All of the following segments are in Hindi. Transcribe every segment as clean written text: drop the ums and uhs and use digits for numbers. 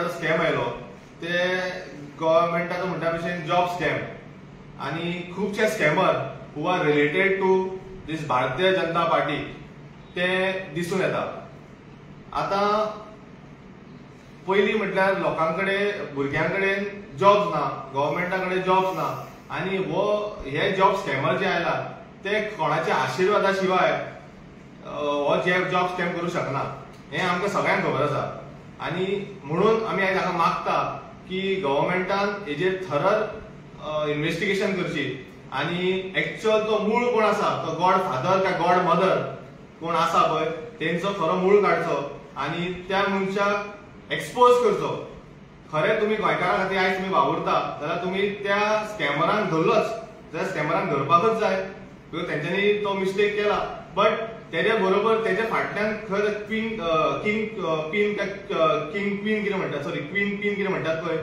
जो स्कॅम आयलो ते गव्हर्नमेंटाचो म्हणटा भशेन जॉब स्कॅम आणि खूपशे scammer who are related to this Bharatiya Janata party ते दिसून येता। आता पयलीं म्हटल्यार लोकांकडे भुरग्यांकडे जॉब्स ना, गव्हर्नमेंटाकडे जॉब्स ना आणि हे जॉब स्कॅमर जे आयला ते कोणाच्या आशीर्वादा शिवाय हो जे जॉब स्कॅम करू शकना हे आमकां सगळ्यांक खबर आसा। आणि म्हणून आमी आयज हाका मागता की गव्हर्नमेंटान हेजेर थरर इन्व्हेस्टिगेशन करची आणि एक्चुअल तो मूळ कोण आसा तो गॉड फादर काय गॉड मदर कोण आसा पळय तेंचो खरो मूळ काडचो आणि त्या मनशाक एक्सपोज करचो। खरे तुम्ही गोंयकारां खातीर आयज तुम्ही वावुरता जाल्यार तुम्ही त्या स्कॅमरांक धरलोच जाल्यार स्कॅमरांक धरपाकच जाय, बिकॉज तेंच्यांनी तो मिस्टेक केला। बट तेजे बरोबर तेजे फाटल्यान खंय क्वीन कितें म्हणटात, सॉरी क्वीन कितें म्हणटात पळय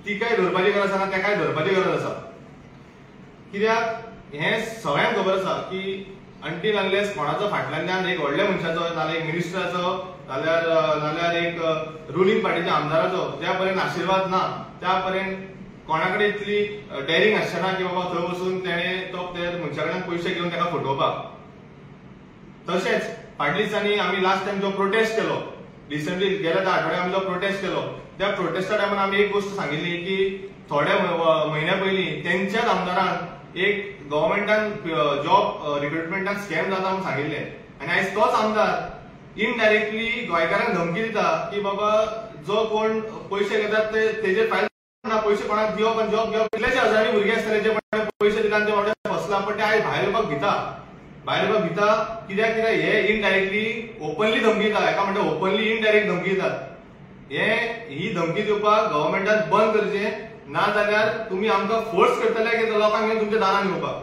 तिकाय धरपाची गरज आसा, तेकाय धरपाची गरज आसा। कित्याक हे सगळ्यांक खबर आसा की अंटील अनलेस कोणाचो फाटल्यान एक व्हडल्या मनशाचो नाल्यार एक मिनिस्टराचो नाल्यार एक रुलींग पार्टीच्या आमदाराचो ज्या पर्यंत आशीर्वाद ना त्या पर्यंत कोणाकडे इतली डेअरिंग आसचेना की बाबा थंय वचून तेणे तो त्या मनशा कडल्यान पयशे घेवन ताका फटोवपाक। तशेंच फाटल्या दिसांनी आमी लास्ट टायम जो प्रोटेस्ट केलो, रिसंटली गेल्या त्या आठवड्यात आमी जो प्रोटेस्ट केलो त्या प्रोटेस्टा टायमान आमी एक गोष्ट सांगिल्ली की थोड्या म्हयन्या पयलीं तेंच्याच आमदारान एक गव्हर्नमेंटान जॉब रिक्रुटमेंटान स्कॅम जाता म्हणून सांगिल्लें आनी आयज तोच आमदार इनडायरेक्टली गोंयकारांक धमकी दिता की बाबा जो कोण पयशे घेतात तेजे फायल पयशे कोणाक दिवप आनी जॉब घेवप। कितलेशे हजारांनी भुरगे आसतले जे पयशे दिता आनी ते फसला पण ते आयज भायर येवपाक भिता कित्याक हे इनडायरेक्टली ओपनली धमकी दिता, हेका म्हणटा ओपनली इनडायरेक्ट धमकी दितात। ही धमकी दिवपाक गव्हर्नमेंटान बंद करचें, ना जाल्यार तुमी आमकां फोर्स करतले की लोकांक घेवन तुमच्या दारान येवपाक।